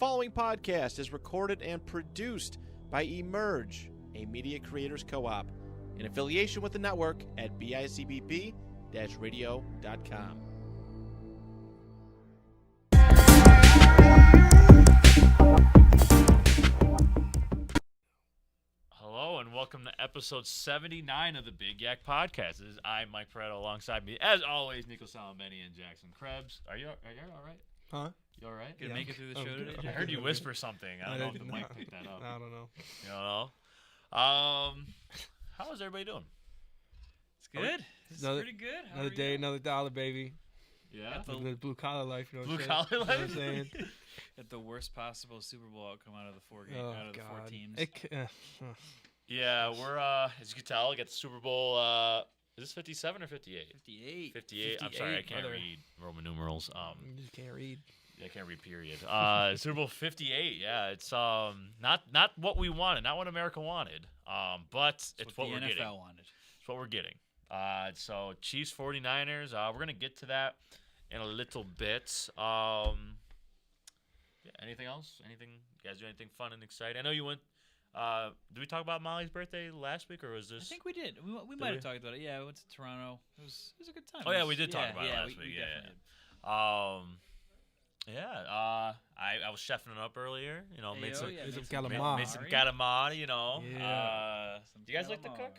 following podcast is recorded and produced by Emerge, a media creators co-op, in affiliation with the network at bicbp-radio.com. Hello and welcome to episode 79 of the Big Yak Podcast. This is I, Mike Pareto, alongside me, as always, Nico Salameni and Jackson Krebs. Are you all right? Huh? You all right? Gonna make it through the show today? I heard you whisper something. I don't know if the mic picked that up. I don't know. You don't know? How is everybody doing? It's good. It's pretty good. How Another are day, you? another dollar, baby. Yeah? Living the blue collar life. You know what Blue I'm collar saying? life? You know what I'm saying? At the worst possible Super Bowl outcome out of the four Oh, out of the four God. teams. Yeah, we're, as you can tell, get the Super Bowl, is this 57 or 58? 58. 58. I'm sorry, I can't brother. read Roman numerals. You just can't read. I can't read period. Super Bowl 58. Yeah, it's not what we wanted, not what America wanted. But it's what the we're NFL getting. wanted. It's what we're getting. So Chiefs 49ers. We're gonna get to that in a little bit. Yeah, anything else? Anything? You guys do anything fun and exciting? I know you went. Did we talk about Molly's birthday last week, or was this? I think we did. We might have talked about it. Yeah, we went to Toronto. It was a good time. Oh yeah, we did talk about it last week. We Yeah. definitely did. I was chefing it up earlier. You know, made some Made some made calamari. some calamari. You know. Yeah. Some Do you guys like to calamari. cook?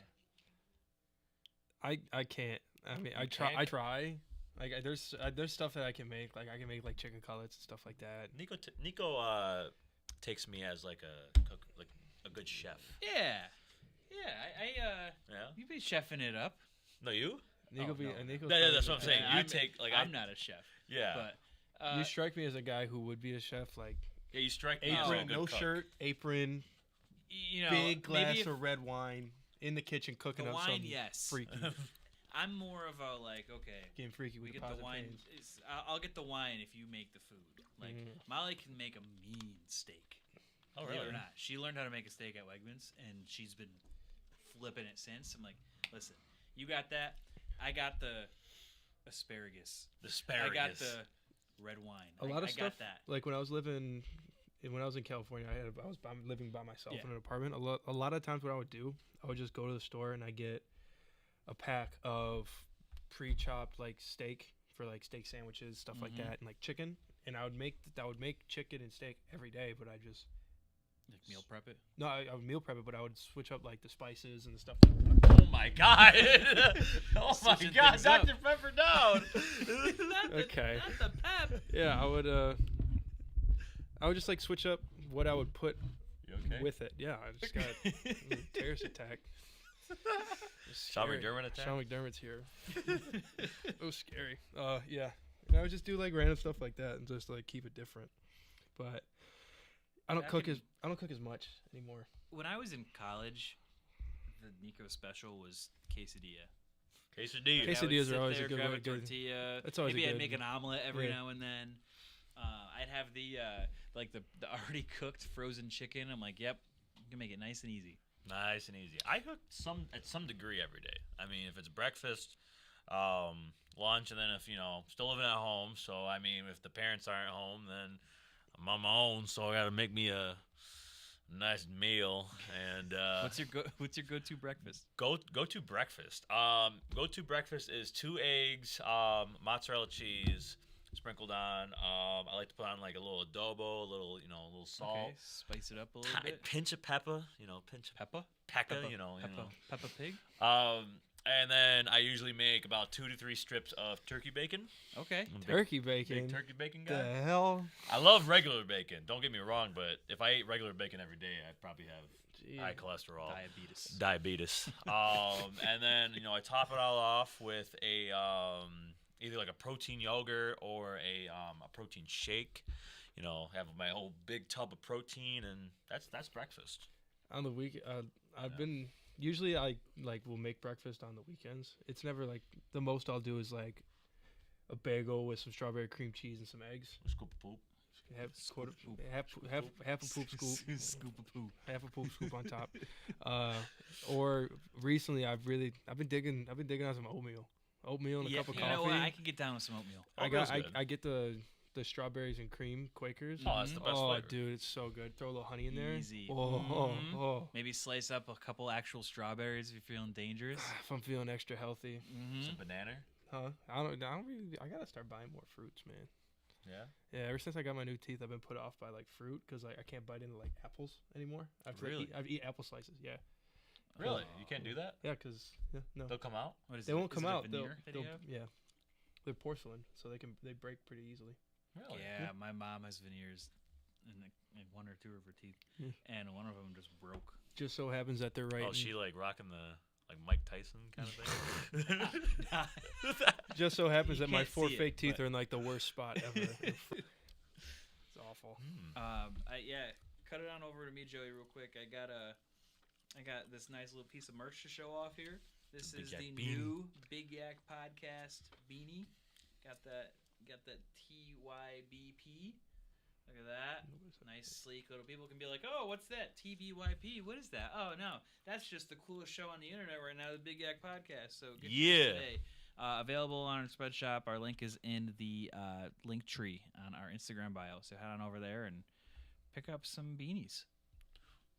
I can't. I mean, I You try. can't? I try. Like there's stuff that I can make. Like I can make like chicken cutlets and stuff like that. Nico takes me as like a cook, like a good chef. Yeah. Yeah. Yeah. You be chefing it up. No, you? Nico no. Nico's Yeah, that's what I'm probably- saying. Yeah, You I'm- take like I'm not a chef. Yeah. But You strike me as a guy who would be a chef. Like Yeah, you strike me as a apron, good no cook. shirt, apron, you know, big glass maybe if of red wine in the kitchen cooking the up wine, something yes. freaky. I'm more of a like, okay, Getting freaky we with get the the pots wine. and pans. I'll get the wine if you make the food. Like Molly can make a mean steak. Oh, Believe it really? or not, she learned how to make a steak at Wegmans, and she's been flipping it since. I'm like, listen, you got that. I got the asparagus. Asparagus. I got the red wine. A lot of I stuff. got that. Like when I was in California, I was living by myself Yeah. in an apartment. A lot of times, what I would do, I would just go to the store and I get a pack of pre-chopped like steak for like steak sandwiches, stuff like that, and like chicken. And I would make chicken and steak every day, but I just Like meal prep it. no, I would meal prep it, but I would switch up like the spices and the stuff. Oh my god! Oh my Switching god! things up. Dr. Pepper down. Okay. Not the pep. Yeah, I would just like switch up what I would put You okay? with it. Yeah, I just got a terrorist attack. Sean McDermott attack? Sean McDermott's here. It was scary. Yeah. And I would just do like random stuff like that and just like keep it different. But I don't cook as much anymore. When I was in college, the Nico special was quesadilla. Quesadilla. Quesadilla. I would Quesadillas sit are always a there, good grab way a to do it. tortilla. That's always a Maybe I'd good- make an omelet every yeah. now and then. I'd have the like the already cooked frozen chicken. I'm like, yep, you can make it nice and easy. Nice and easy. I cook at some degree every day. I mean, if it's breakfast, lunch, and then if still living at home. So I mean, if the parents aren't home, then I'm on my own. So I got to make me a nice meal. And What's your go-to breakfast? go-to breakfast? Go-to breakfast is 2 eggs, mozzarella cheese sprinkled on. I like to put on like a little adobo, a little salt. Okay, spice it up a little bit. Pinch of pepper, pinch of Peppa? pepper, Peppa Pig? and then I usually make about 2 to 3 strips of turkey bacon. Okay. I'm a Turkey big bacon. turkey bacon The guy. hell? I love regular bacon. Don't get me wrong, but if I ate regular bacon every day, I'd probably have high cholesterol, diabetes. And then I top it all off with a either like a protein yogurt or a protein shake. Have my whole big tub of protein, and that's breakfast. On the week, I've been usually I will make breakfast on the weekends. It's never like the most I'll do is like a bagel with some strawberry cream cheese and some eggs. A scoop of poop. Half a poop scoop. Scoop of poo. Half a poop scoop on top. Or recently I've been digging on some oatmeal. Oatmeal and a cup of You coffee. know what? I can get down with some oatmeal. I Oatmeal's got good. I get the the strawberries and cream Quakers. Oh, that's the best Oh, flavor. dude, it's so good. Throw a little honey in there. Easy. Oh. Maybe slice up a couple actual strawberries if you're feeling dangerous. If I'm feeling extra healthy, Some banana. huh? I don't really. I gotta start buying more fruits, man. Yeah. Yeah, ever since I got my new teeth, I've been put off by like fruit because I can't bite into like apples anymore. Really? I've eat apple slices. Yeah. Really? You can't do that? Yeah, because no, They'll come out. What is they it? won't Is come it a out. veneer that you have? Yeah, they're porcelain, so they break pretty easily. Really? Yeah, my mom has veneers in one or two of her teeth, Yeah. and one of them just broke. Just so happens that they're right. Oh, she like rocking the like Mike Tyson kind of thing. Just so happens You that my can't 4 see it, fake teeth but- are in like the worst spot ever. It's awful. Cut it on over to me, Joey, real quick. I got this nice little piece of merch to show off here. This Big is Yak the beanie. new Big Yak Podcast beanie. Got that TYBP. Look at that. Nice, sleek little. People can be like, oh, what's that? TBYP? What is that? Oh, no. That's just the coolest show on the internet right now, the Big Yak Podcast. So get yours today. Available on our spread shop. Our link is in the link tree on our Instagram bio. So head on over there and pick up some beanies.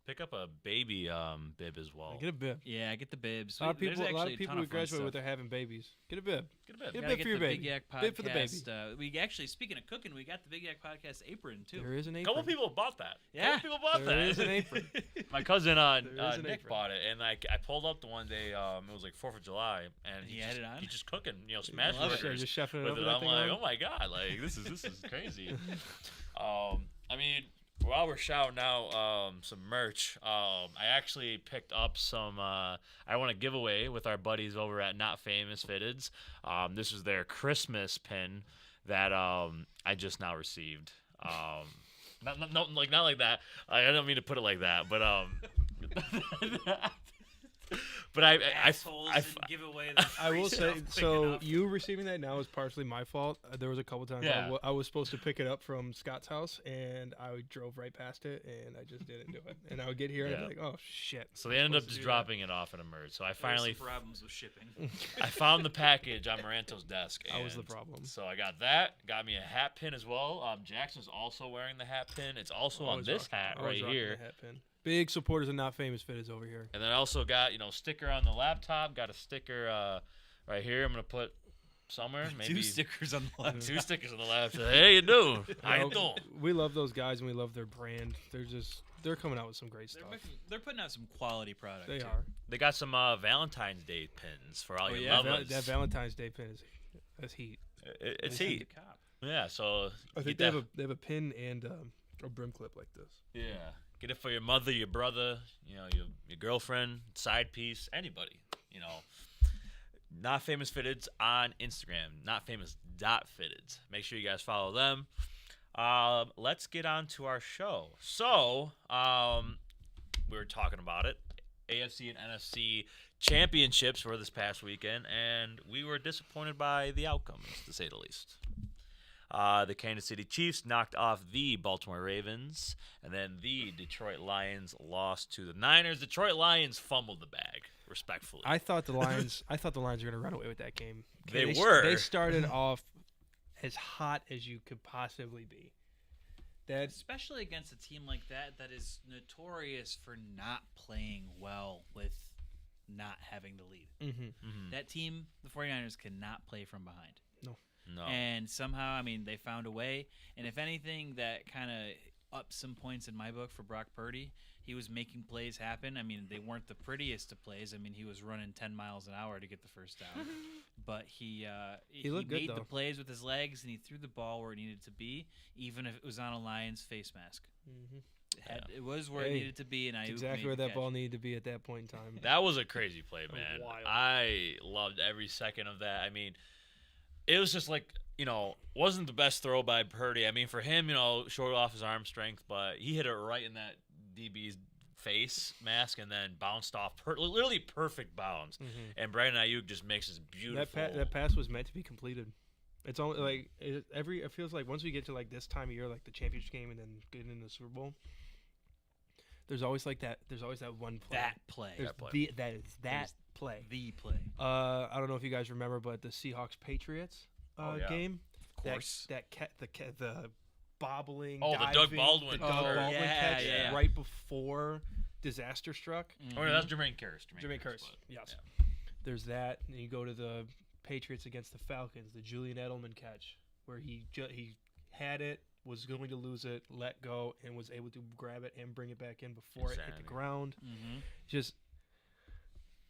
Pick up a baby bib as well. Get a bib. Yeah, get the bibs. A lot of There's people actually a ton who of fun graduate stuff. with they're having babies. Get a bib. Get a bib. Get a Gotta bib for get your the baby. Big Yak Podcast. Bib for the baby. We actually, speaking of cooking, we got the Big Yak Podcast apron too. There is an A apron. couple people bought that. Yeah. Couple people bought There that. is an apron. My cousin There is an Nick apron. bought it, and I pulled up the one day. It was like 4th of July, and He had it on? He's just cooking, smash love it. burgers Just chefing it with over it. that I'm thing like, on. oh my god, like this is crazy. I mean, while we're shouting out some merch, I actually picked up some. I want to give away with our buddies over at Not Famous Fitteds. This is their Christmas pin that I just now received. Not like that. I don't mean to put it like that, but but Assholes didn't give away the I free will say, stuff quick so enough. you receiving that now is partially my fault. There was a couple times Yeah. I was supposed to pick it up from Scott's house, and I drove right past it, and I just didn't do it. And I would get here, and I'd Yeah. be like, oh, shit. So they ended up supposed to just do dropping it off at a merge. So I There was finally some problems with shipping. I found the package on Maranto's desk. That was the and problem. So I got that. Got me a hat pin as well. Jackson's also wearing the hat pin. It's also on Always this rock- hat always right rocking here. the hat pin. Big supporters of Not Famous Fitteds over here. And then I also got sticker on the laptop. Got a sticker right here. I'm gonna put somewhere. Maybe 2 stickers on the left. 2 stickers on the laptop. Hey, you doing? How you You know, doing? We love those guys, and we love their brand. They're coming out with some great stuff. They're putting out some quality product. They too. are. They got some Valentine's Day pins for all Oh, your yeah? lovers. That Valentine's Day pin that's heat. It's They heat. The cop. Yeah. So I get think that- they have a pin and a brim clip like this. Yeah. Get it for your mother, your brother, your girlfriend, side piece, anybody. Not Famous Fitteds on Instagram. Notfamous.fitteds. Make sure you guys follow them. Let's get on to our show. So, we were talking about it. AFC and NFC championships were this past weekend, and we were disappointed by the outcomes, to say the least. The Kansas City Chiefs knocked off the Baltimore Ravens, and then the Detroit Lions lost to the Niners. Detroit Lions fumbled the bag, respectfully. I thought the Lions were going to run away with that game. They were. They started off as hot as you could possibly be. Especially against a team like that is notorious for not playing well with not having the lead. Mm-hmm. That team, the 49ers, cannot play from behind. No. And somehow, they found a way. And if anything, that kind of upped some points in my book for Brock Purdy. He was making plays happen. They weren't the prettiest of plays. He was running 10 miles an hour to get the first down. But he looked good, made the though. plays with his legs, and he threw the ball where it needed to be, even if it was on a Lion's face mask. Mm-hmm. It was where it Hey, needed to be, and I Exactly where that ball needed to be at that point in time. That was a crazy play, was man. wild. I loved every second of that. It was just like, wasn't the best throw by Purdy. For him, showed off his arm strength, but he hit it right in that DB's face mask and then bounced off. Literally perfect bounce. Mhm. And Brandon Ayuk just makes this beautiful. That pass was meant to be completed. It's only like it feels like once we get to like this time of year, like the championship game, and then getting into the Super Bowl. There's always like that. There's always that one play. That play. There's That play. that is that play. The play. I don't know if you guys remember, but the Seahawks Patriots Oh, yeah. game. Of course. The bobbling. Oh, the diving, Doug Baldwin. The Doug Baldwin catch yeah. right before disaster struck. Oh, no, that's Jermaine Kearse. Jermaine Kearse. Yes. There's that. And you go to the Patriots against the Falcons, the Julian Edelman catch, where he had it, was going to lose it, let go, and was able to grab it and bring it back in before it hit the ground. Just,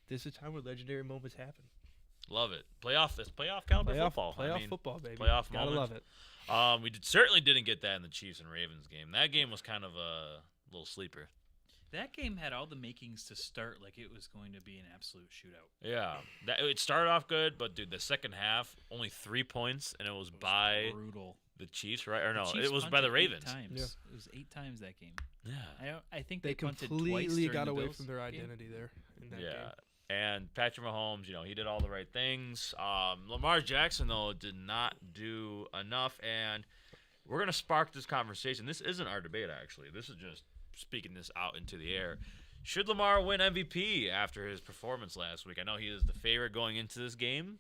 this is a time where legendary moments happen. Love it. It's playoff caliber football. Playoff football, baby. Playoff Gotta moment. love it. We certainly didn't get that in the Chiefs and Ravens game. That game was kind of a little sleeper. That game had all the makings to start like it was going to be an absolute shootout. Yeah, it started off good, but dude, the second half only 3 points, and it was by brutal. The Chiefs, right? Or no, Chiefs it was by the Ravens. 8 times. Yeah. It was 8 times that game. Yeah, I think They punted completely twice during got the away Bills from their game. identity there in that game. And Patrick Mahomes, he did all the right things. Lamar Jackson, though, did not do enough, and we're gonna spark this conversation. This isn't our debate, actually. This is just speaking this out into the air. Should Lamar win MVP after his performance last week? I know he is the favorite going into this game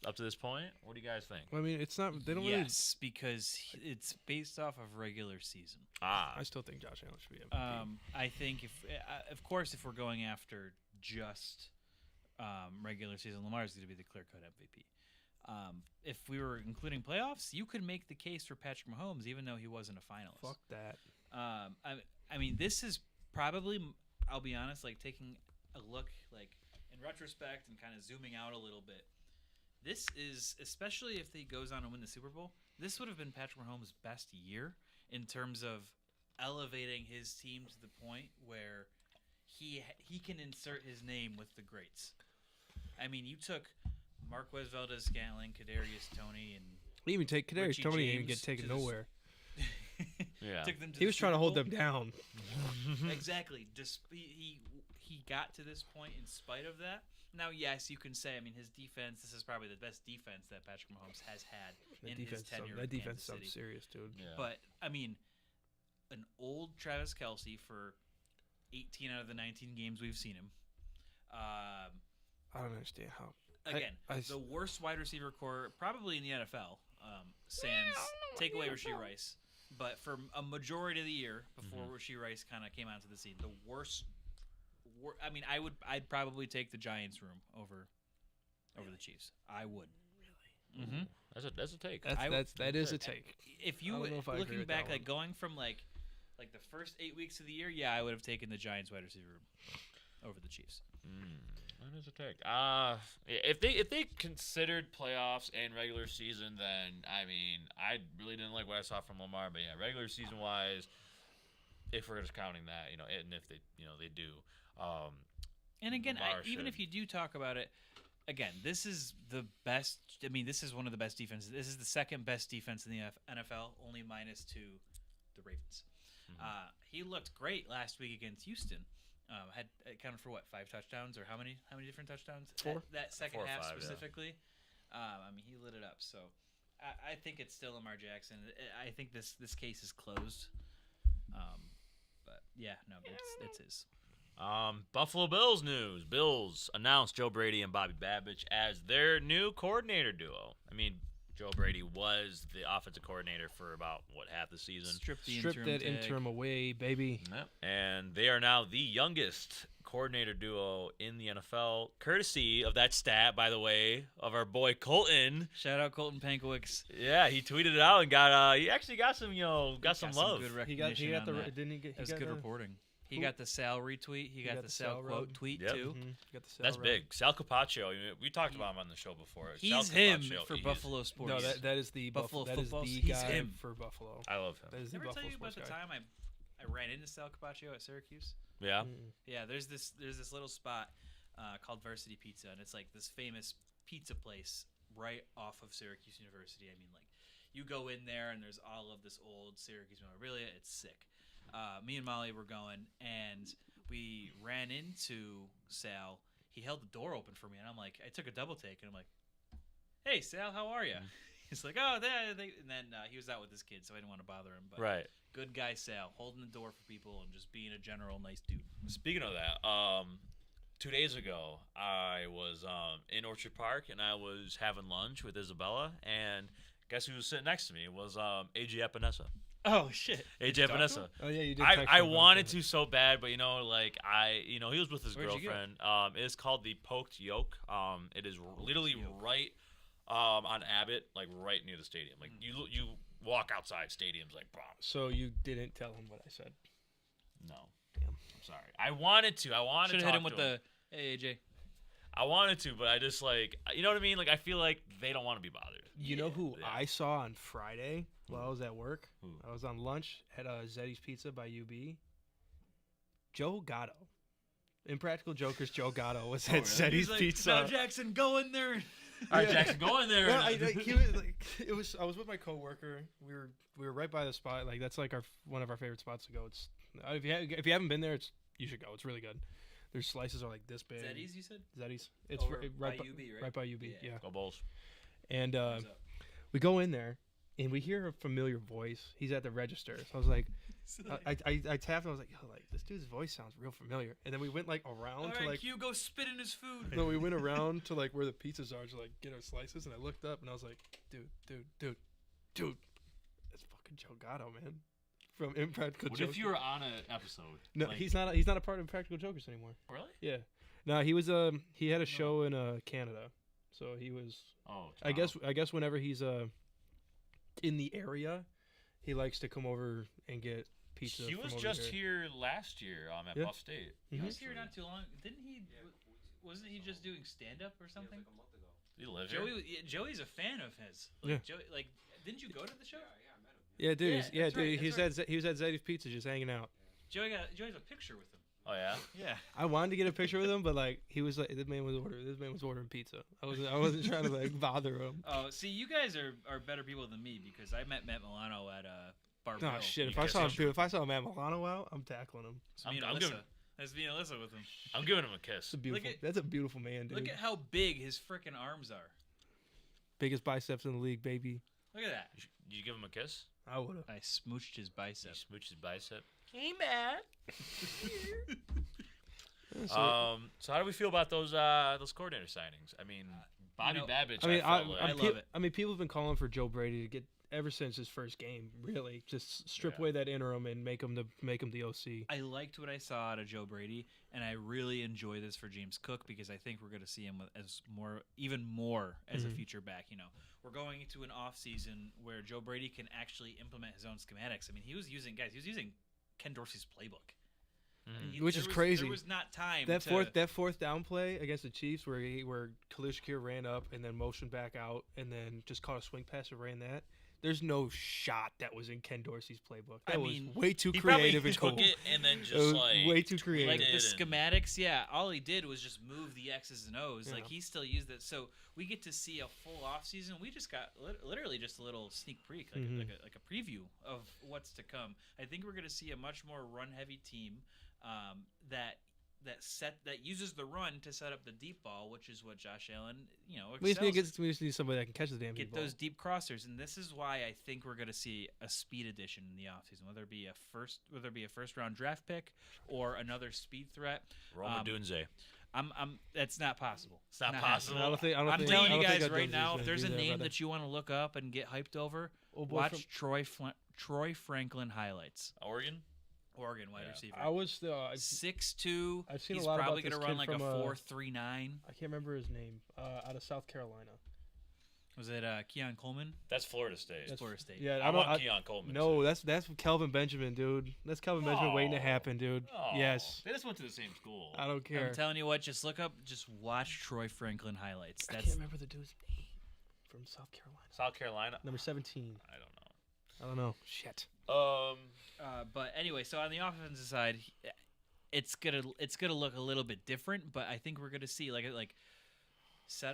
up to this point. What do you guys think? Well, I mean, it's not. They don't Yes, because it's based off of regular season. I still think Josh Allen should be MVP. I think of course, if we're going after just regular season, Lamar is going to be the clear-cut MVP. If we were including playoffs, you could make the case for Patrick Mahomes, even though he wasn't a finalist. Fuck that. I mean, this is probably, I'll be honest, like taking a look, like in retrospect and kind of zooming out a little bit. This is, especially if he goes on to win the Super Bowl, this would have been Patrick Mahomes' best year in terms of elevating his team to the point where he can insert his name with the greats. I mean, you took Marquez Valdez-Scantling, Kadarius Toney, and Even take Kadarius Richie Toney didn't even James get taken to the nowhere. Yeah. took them to He the was trying to Super hold Bowl. them down. Exactly. He got to this point in spite of that. Now, yes, you can say, I mean, his defense, this is probably the best defense that Patrick Mahomes has had in his tenure That in defense Kansas City. sounds serious, dude. Yeah. But, I mean, an old Travis Kelce for 18 out of the 19 games we've seen him. I don't understand how. Again, the worst wide receiver core probably in the NFL, sans take away Rashee Rice. But for a majority of the year before Rashee Rice kind of came onto the scene, the worst. I mean, I'd probably take the Giants room over the Chiefs. I would. Really? Mm-hmm. That's a take. That is a take. If you I don't know if I agree looking with back, that like going from like the first 8 weeks of the year, yeah, I would have taken the Giants wide receiver room over the Chiefs. That is a take. If they considered playoffs and regular season, then I mean, I really didn't like what I saw from Lamar. But yeah, regular season wise, if we're just counting that, and if they, they do. And again, even should. if you do talk about it, again, this is the best. I mean, this is one of the best defenses. This is the second best defense in the NFL, only minus to the Ravens. He looked great last week against Houston. Had accounted for 5 touchdowns or how many different touchdowns? 4. That second 4 or half 5, specifically. Yeah. I mean, he lit it up. So I think it's still Lamar Jackson. I think this case is closed. But yeah, no, it's his. Buffalo Bills news. Bills announced Joe Brady and Bobby Babich as their new coordinator duo. I mean, Joe Brady was the offensive coordinator for about, half the season. Strip that interim away, baby. Yep. And they are now the youngest coordinator duo in the NFL, courtesy of that stat, by the way, of our boy Colton. Shout out Colton Pankowicz. Yeah, he tweeted it out and got he actually got some some love. Good He recognition. got the. that. Didn't he get? That was good reporting. He got the Sal retweet. He got the Sal quote rub. tweet Yep. too. That's big. Sal Capaccio. We talked about him on the show before. He's Sal him Capaccio, for he is. Buffalo sports. No, that is the Buffalo That is football. the He's guy him. for Buffalo. I love him. That is the Never tell Buffalo you about sports the guy. time I ran into Sal Capaccio at Syracuse. Yeah. Yeah, there's this little spot called Varsity Pizza, and it's like this famous pizza place right off of Syracuse University. I mean, like you go in there and there's all of this old Syracuse memorabilia. It's sick. Me and Molly were going, and we ran into Sal. He held the door open for me, and I'm like, I took a double take, and I'm like, "Hey, Sal, how are you?" He's like, "Oh, and then he was out with his kid, so I didn't want to bother him. But Right. good guy Sal, holding the door for people and just being a general nice dude. Speaking of that, 2 days ago, I was in Orchard Park, and I was having lunch with Isabella, and Guess who was sitting next to me? It was AJ Epinesa. Oh shit. AJ Epinesa. Oh yeah, you did. I wanted to so bad, but like he was with his Where'd you girlfriend. It's called the Poked Yolk. It is literally right on Abbott, like right near the stadium. Like you walk outside stadiums, like bomb. So you didn't tell him what I said. No. Damn. I'm sorry. I wanted to. Should have hit him with the hey AJ. I wanted to, but I just you know what I mean? Like I feel like they don't want to be bothered. You know who Yeah. I saw on Friday while I was at work? Who? I was on lunch at Zeddy's Pizza by UB. Joe Gatto. Impractical Jokers Joe Gatto was at Zeddy's Pizza. Now Jackson, go in there. All right, Jackson, go in there. Yeah, he was like, I was with my coworker. We were right by the spot. Like that's like one of our favorite spots to go. It's if you haven't been there, you should go. It's really good. Their slices are like this big. Zeddy's, you said? Zeddy's. It's Over right by UB, right? Right by UB. Yeah. Go Bulls. And What's up? we go in there, and we hear a familiar voice. He's at the register. So I was like, I tapped him. I was like, yo, like this dude's voice sounds real familiar. And then we went like around All to right, like. Q, go spit in his food. No, we went around to like where the pizzas are to like get our slices, and I looked up and I was like, dude, that's fucking Joe Gatto, man, from Impractical What Jokers. if you were on an episode? No, Like- he's not. He's not a part of Impractical Jokers anymore. Really? Yeah, no, he was. He had a show in Canada, so he was. Oh. I guess whenever he's in the area, he likes to come over and get pizza. He from was over just here. here last year at Yeah. Buff State. He Mhm. was here not too long. Didn't he? Wasn't he just doing stand up or something? He lives Joey's a fan of his. Yeah. Joey, didn't you go to the show? Yeah, dude. Yeah, Yeah, that's right, dude. that's He was at Zeddy's Pizza just hanging out. Joey's a picture with him. Oh yeah. Yeah. I wanted to get a picture with him, but like he was like this man was ordering pizza. I wasn't trying to like bother him. Oh, see, you guys are better people than me because I met Matt Milano at Bar Oh Bill. shit! You If I guys saw Matt Milano out, I'm tackling him. It's me and I'm Alyssa. giving- That's me and Alyssa with him. I'm giving him a kiss. That's a beautiful man, dude. Look at how big his freaking arms are. Biggest biceps in the league, baby. Look at that. Did you give him a kiss? I would have. I smooched his You bicep. smooch his bicep. Hey, Matt. So how do we feel about those coordinator signings? I mean, Bobby Babich. I mean, felt like- I love it. I mean, people have been calling for Joe Brady to get ever since his first game. Really, just strip Yeah. away that interim and make him the OC. I liked what I saw out of Joe Brady, and I really enjoy this for James Cook because I think we're going to see him even more as a Mhm. future back. We're going into an off season where Joe Brady can actually implement his own schematics. I mean, he was using Ken Dorsey's playbook. Mhm. Which is crazy. There was not time. That to, fourth down play against the Chiefs where Khalil Shakir ran up and then motioned back out and then just caught a swing pass and ran that. There's no shot that was in Ken Dorsey's playbook. That was way too He creative probably and cool. took it and then It just was like way too creative. like the did and- schematics, yeah. All he did was just move the X's and O's. Yeah. Like he still used it. So we get to see a full off season. We just got literally just a little sneak peek, like a preview of what's to come. I think we're going to see a much more run heavy team that uses the run to set up the deep ball, which is what Josh Allen We excels. just need somebody that can catch the damn Get ball. those deep crossers, and this is why I think we're going to see a speed addition in the offseason, whether it be a first round draft pick or another speed threat. Roman Dunze. That's not possible. It's not possible. I don't think. I'm telling you I don't guys think right Jones now, is if gonna there's be a there, name brother. that you want to look up and get hyped over, Old boy watch from- Troy Franklin highlights. Oregon Wide Yeah. receiver. I was 6'2". I've seen a He's lot about probably this gonna run kid like a from, 4.39. I can't remember his name. Out of South Carolina. Was it Keon Coleman? That's Florida State. That's Florida State. Yeah, I want Keon Coleman. No, that's Kelvin Benjamin, dude. That's Kelvin Benjamin waiting to happen, dude. Oh, Yes. They just went to the same school. I don't care. I'm telling you what, just watch Troy Franklin highlights. I That's can't remember the dude's name from South Carolina. South Carolina. Number 17. I don't know. I don't know. Shit. But anyway, so on the offensive side, it's gonna look a little bit different. But I think we're gonna see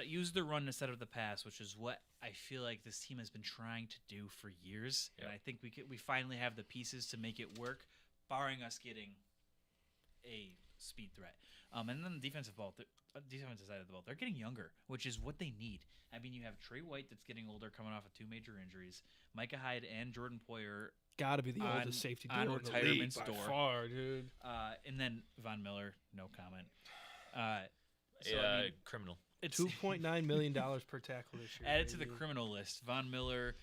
use the run to set up the pass, which is what I feel like this team has been trying to do for years. Yep. And I think we finally have the pieces to make it work, barring us getting a speed threat. And then the defensive side of the ball, they're getting younger, which is what they need. I mean, you have Trey White that's getting older, coming off of 2 major injuries. Micah Hyde and Jordan Poyer. Gotta be the On- oldest safety on duo in the retirement's league by door. far, dude. And then Von Miller, no comment. Criminal. it's $2.9 million per tackle this year. add it to the criminal list. Von Miller,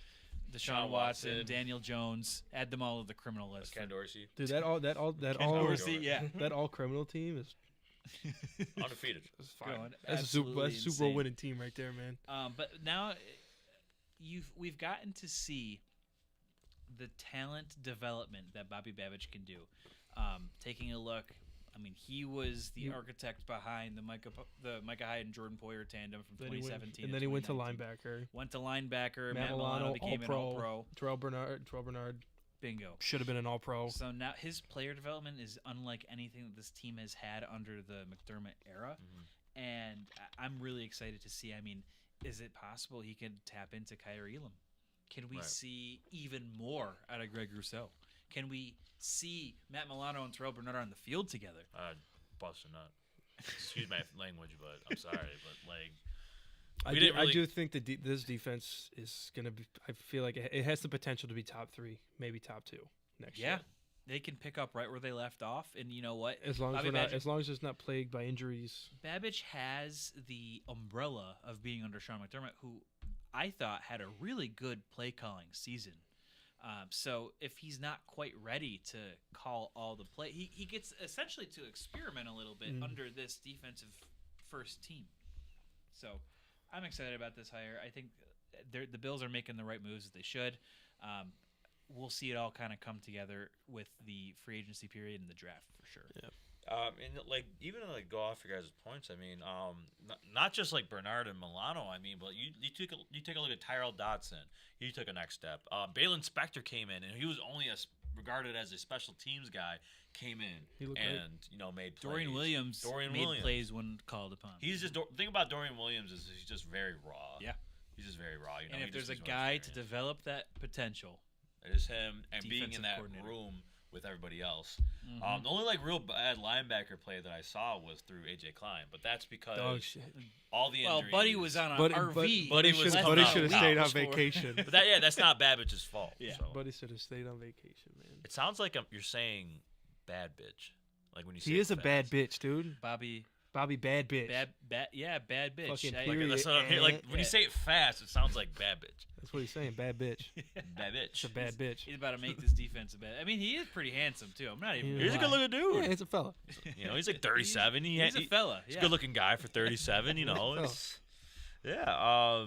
Deshaun Watson, Daniel Jones. Add them all to the criminal list. Ken Dorsey. Dude, Ken Dorsey, yeah. that all criminal team is undefeated. fine. That's a Super Bowl winning team right there, man. But now we've gotten to see the talent development that Bobby Babich can do. Taking a look, I mean, he was the architect behind the Micah Hyde and Jordan Poyer tandem from 2017. And then he went to linebacker. Matt Milano became an All-Pro. Terrell Bernard. Bingo. Should have been an All-Pro. So now his player development is unlike anything that this team has had under the McDermott era. Mm-hmm. And I'm really excited to see. I mean, is it possible he can tap into Kaiir Elam? Can we see even more out of Greg Rousseau? Can we see Matt Milano and Terrell Bernard on the field together? Busting nut. Excuse my language, but I'm sorry. But, like, I do think that this defense is going to be – I feel like it has the potential to be top 3, maybe top 2 next year. Yeah. They can pick up right where they left off, and you know what? As long as it's not plagued by injuries. Babich has the umbrella of being under Sean McDermott, who I thought had a really good play calling season. So if he's not quite ready to call all the play, he gets essentially to experiment a little bit under this defensive first team. So I'm excited about this hire. I think the Bills are making the right moves as they should. We'll see it all kind of come together with the free agency period and the draft for sure. Yeah. And like even to like go off your guys' points, I mean, not just like Bernard and Milano. I mean, but you take a look at Tyrell Dodson. He took a next step. Balin Spector came in, and he was only regarded as a special teams guy. Came in and made plays. Dorian Williams made plays when called upon. He's just the thing about Dorian Williams is he's just very raw. Yeah, he's just very raw. And if there's a guy to develop that potential, it is him, and being in that room with everybody else. Mm-hmm. The only like real bad linebacker play that I saw was through AJ Klein, but that's because all the injuries. Well, Buddy was on an RV. Buddy should have stayed on vacation. But that's not Babich's fault. Yeah, so. Buddy should have stayed on vacation, man. It sounds like you're saying bad bitch, like when you say he is a bad bitch, dude. Bobby, bad bitch. Bad bitch. That's what I'm hearing. Like when you say it fast, it sounds like bad bitch. That's what he's saying, bad bitch. Bad bitch. It's a bad bitch. He's about to make this defense a bad. I mean, he is pretty handsome too. I'm not even. He's a good-looking dude. Yeah, he's a fella. He's like 37. He's a fella. He's a good-looking guy for 37. Yeah.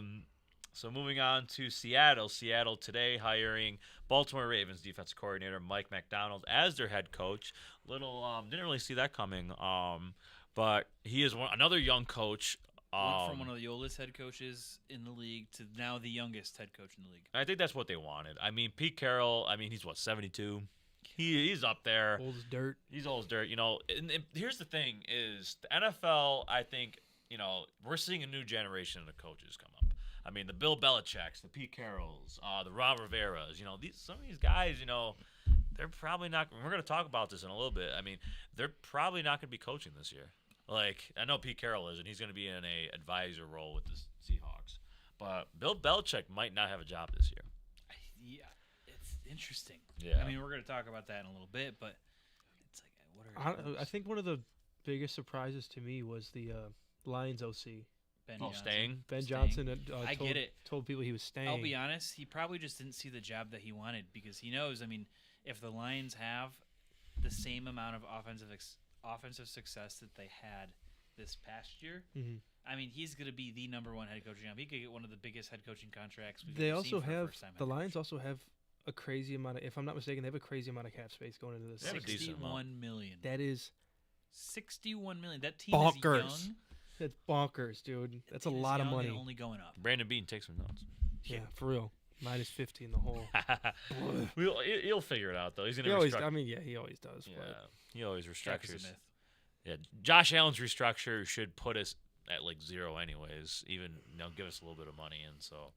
So moving on to Seattle. Seattle today hiring Baltimore Ravens defensive coordinator Mike Macdonald as their head coach. Didn't really see that coming. But he is another young coach. Went from one of the oldest head coaches in the league to now the youngest head coach in the league. I think that's what they wanted. I mean, Pete Carroll, he's 72? He's up there. Old as dirt. He's old as dirt. And here's the thing is the NFL, I think, we're seeing a new generation of coaches come up. I mean, the Bill Belichicks, the Pete Carrolls, the Ron Riveras, some of these guys, they're probably not – we're going to talk about this in a little bit. I mean, they're probably not going to be coaching this year. Like, I know Pete Carroll is, and he's going to be in a advisor role with the Seahawks. But Bill Belichick might not have a job this year. Yeah, it's interesting. Yeah. I mean, we're going to talk about that in a little bit, but it's like, what are I think one of the biggest surprises to me was the Lions OC. Ben Johnson. Staying? Ben Johnson I get it. Told people he was staying. I'll be honest, he probably just didn't see the job that he wanted because he knows, if the Lions have the same amount of offensive success that they had this past year, he's going to be the number one head coaching job. He could get one of the biggest head coaching contracts we've ever seen for a first-time head coach. Lions also have a crazy amount of, if I'm not mistaken, they have a crazy amount of cap space going into this. $61 million. That is $61 million. That team bonkers. is young. That's bonkers, dude. That's a lot of money. Only going up. Brandon Beane, take some notes. Yeah, for real. Minus 50 in the hole. He'll figure it out, though. He's going to restructure. He always does. Yeah, he always restructures. Yeah, Josh Allen's restructure should put us at like 0 anyways. Even give us a little bit of money, and so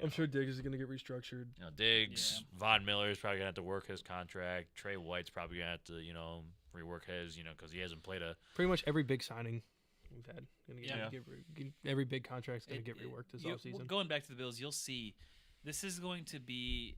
I'm sure Diggs is going to get restructured. Diggs, Von Miller is probably going to have to work his contract. Trey White's probably going to have to rework his because he hasn't played a. Pretty much every big signing we've had every big contract's going to get reworked this offseason. Going back to the Bills, you'll see this is going to be,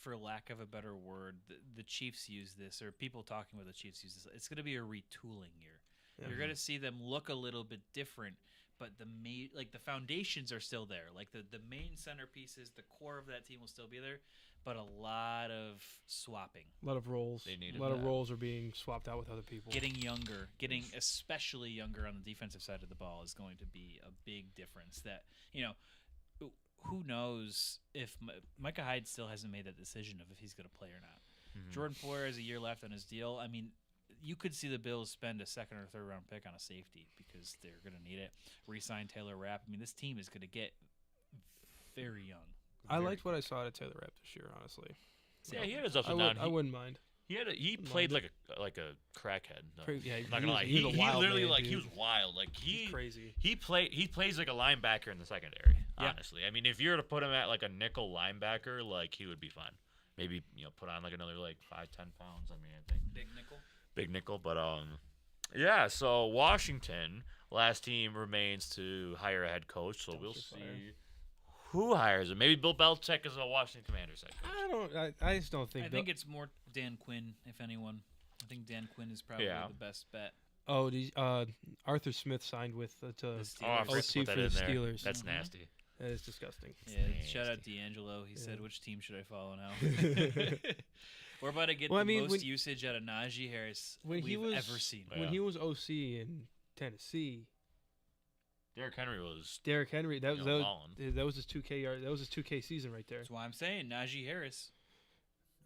for lack of a better word, the Chiefs use this, or people talking about the Chiefs use this. It's going to be a retooling year. You're going to see them look a little bit different, but the foundations are still there. Like the main centerpieces, the core of that team will still be there, but a lot of swapping. A lot of roles. A lot of roles are being swapped out with other people. Getting younger, especially younger on the defensive side of the ball is going to be a big difference. That, who knows if Micah Hyde still hasn't made that decision of if he's going to play or not. Mm-hmm. Jordan Poyer has a year left on his deal. I mean, you could see the Bills spend a second or third round pick on a safety because they're going to need it. Re-sign Taylor Rapp. I mean, this team is going to get very young. I liked what I saw at Taylor Rapp this year, honestly. Yeah, he had his ups and downs. I wouldn't mind. He played like a crackhead. Yeah, I'm not gonna lie. He literally man, he was wild. Like he's crazy. He plays like a linebacker in the secondary. Yeah. Honestly, I mean, if you were to put him at like a nickel linebacker, like he would be fine. Maybe put on like another like 5-10 pounds. I mean, I think big nickel. But yeah. So Washington, last team remains to hire a head coach. So we'll see who hires him. Maybe Bill Belichick is a Washington Commanders head coach. I just don't think. I think it's more Dan Quinn, if anyone. I think Dan Quinn is probably the best bet. Oh, Arthur Smith signed with OC for the Steelers. That's nasty. That is disgusting. Yeah, shout out D'Angelo. He said, "Which team should I follow now?" We're about to get the most usage out of Najee Harris we've ever seen. When he was OC in Tennessee, Derrick Henry. That was his 2K yard. That was his 2K season right there. That's why I'm saying Najee Harris.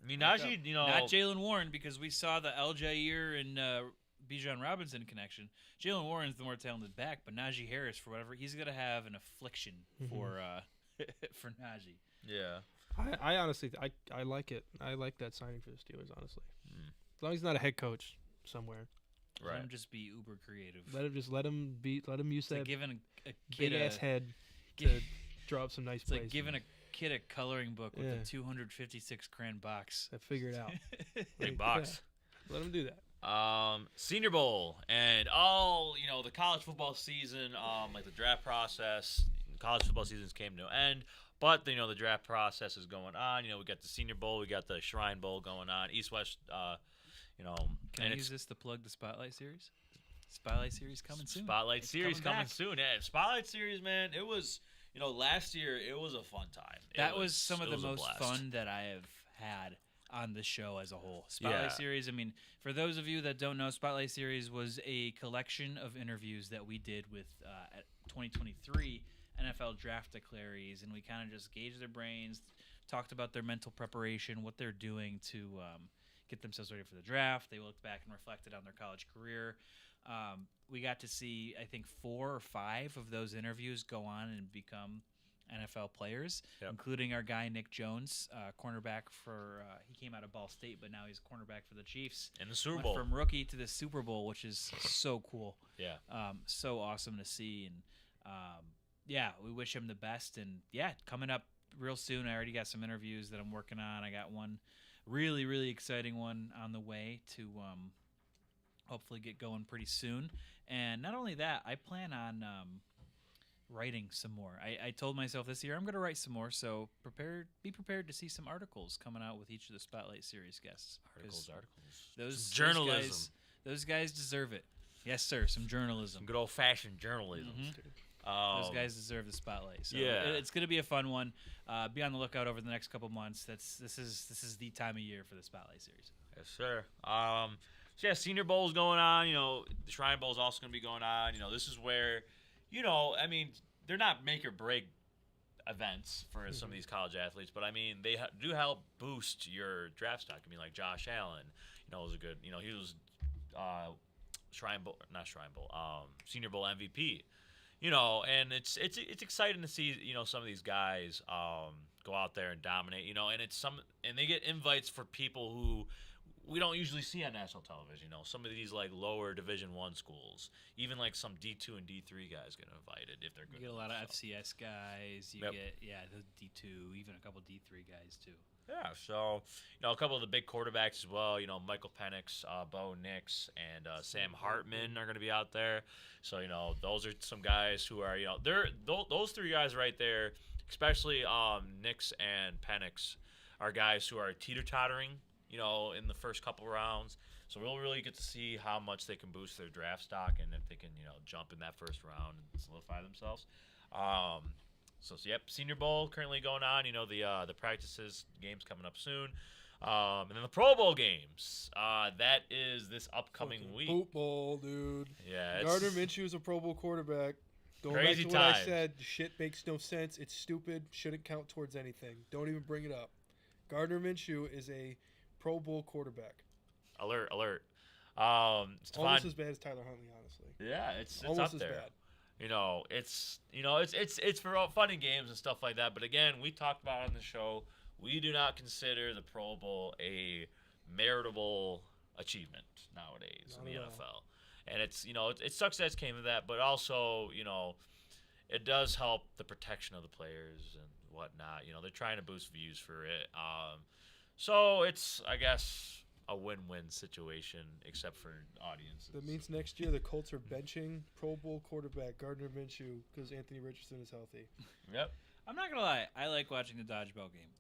I mean, Najee, not Jalen Warren, because we saw the Al Jair and Bijan Robinson connection. Jalen Warren's the more talented back, but Najee Harris, for whatever, he's gonna have an affliction for Najee. Yeah. I honestly, I like it. I like that signing for the Steelers, honestly. As long as he's not a head coach somewhere. Right. Let him just be uber creative. Let him use that giving a big ass head to draw up some nice plays. It's like giving a kid a coloring book with a 256 crayon box. I figured out. Big box. Yeah. Let him do that. Senior Bowl and the college football season, like the draft process. College football seasons came to an end, but the draft process is going on. We got the Senior Bowl, we got the Shrine Bowl going on. East-West. Can I use this to plug the Spotlight Series? Spotlight Series coming soon. Spotlight Series coming soon. Yeah, Spotlight Series, man. It was, last year it was a fun time. That was some of the most fun that I have had on the show as a whole. Spotlight Series, I mean, for those of you that don't know, Spotlight Series was a collection of interviews that we did with 2023 NFL draft declarees, and we kind of just gauged their brains, talked about their mental preparation, what they're doing to get themselves ready for the draft. They looked back and reflected on their college career. We got to see, I think, 4 or 5 of those interviews go on and become NFL players, including our guy Nick Jones, cornerback for he came out of Ball State, but now he's cornerback for the Chiefs in the Super Bowl. From rookie to the Super Bowl, which is so cool. Yeah, so awesome to see, and we wish him the best. And coming up real soon. I already got some interviews that I'm working on. I got one really, really exciting one on the way to hopefully get going pretty soon. And not only that, I plan on writing some more. I told myself this year I'm going to write some more, so be prepared to see some articles coming out with each of the Spotlight Series guests. Articles. Those journalism. Those guys deserve it. Yes, sir. Some journalism. Some good old-fashioned journalism. Those guys deserve the spotlight. So it's going to be a fun one. Be on the lookout over the next couple months. This is the time of year for the Spotlight Series. Yes, sir. Senior Bowl is going on. The Shrine Bowl is also going to be going on. This is where, they're not make or break events for some of these college athletes, but they do help boost your draft stock. Like Josh Allen, was a good, he was Senior Bowl MVP. And it's exciting to see, some of these guys go out there and dominate, and they get invites for people who we don't usually see on national television. Some of these like lower Division I schools, even like some D2 and D3 guys get invited if they're good. You get a lot of FCS guys. You get the D2, even a couple D3 guys too. Yeah, so a couple of the big quarterbacks as well. Michael Penix, Bo Nix, and Sam Hartman are going to be out there. So those are some guys who are those three guys right there, especially Nix and Penix, are guys who are teeter-tottering. In the first couple rounds. So we'll really get to see how much they can boost their draft stock and if they can, jump in that first round and solidify themselves. Senior Bowl currently going on. The practices games coming up soon. And then the Pro Bowl games. That is this upcoming week. Football, dude. Yeah. Gardner Minshew is a Pro Bowl quarterback. Going Crazy back to what times. I said, shit makes no sense. It's stupid. Shouldn't count towards anything. Don't even bring it up. Gardner Minshew is a Pro Bowl quarterback. Alert. Almost as bad as Tyler Huntley, honestly. Yeah, it's Almost up as there. bad. It's for fun and games and stuff like that. But again, we talked about it on the show. We do not consider the Pro Bowl a meritable achievement nowadays in the NFL. And it sucks that it came to that, but also, it does help the protection of the players and whatnot. They're trying to boost views for it. So it's, I guess, a win-win situation, except for audiences. That means next year the Colts are benching Pro Bowl quarterback Gardner Minshew because Anthony Richardson is healthy. Yep. I'm not gonna lie. I like watching the dodgeball game.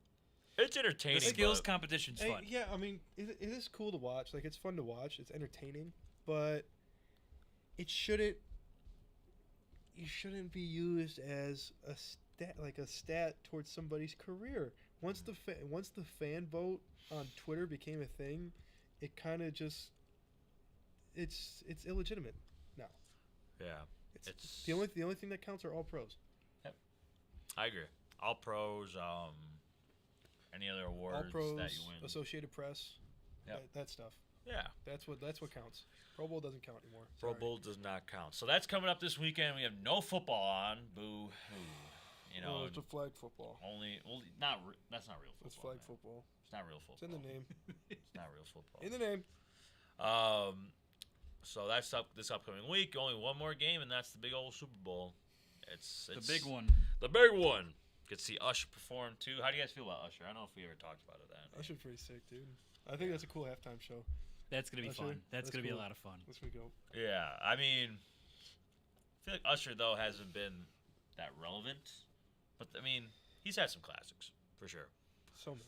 It's entertaining. The skills competition's fun. Yeah, I mean, it is cool to watch. Like, it's fun to watch. It's entertaining, but it shouldn't. You shouldn't be used as a stat towards somebody's career. Once the fan vote on Twitter became a thing, it kind of just it's illegitimate now. Yeah. It's the only thing that counts are all pros. Yep. I agree. All pros. Any other awards All pros, that you win? Associated Press, Yep. that stuff. Yeah. That's what counts. Pro Bowl doesn't count anymore. Pro Sorry. Bowl does not count. So that's coming up this weekend. We have no football on. Boo. It's a flag football. That's not real football. It's flag man. football. It's not real football. It's in the name. It's not real football. In the name. So that's up this upcoming week. Only one more game, and that's the big old Super Bowl. It's the big one. The big one. Get to see Usher perform too. How do you guys feel about Usher? I don't know if we ever talked about it. Usher's pretty sick, dude. I think that's a cool halftime show. That's gonna be Usher, fun. That's gonna be a cool. lot of fun. Let's go. Yeah, I mean, I feel like Usher though hasn't been that relevant, but I mean, he's had some classics for sure. So many.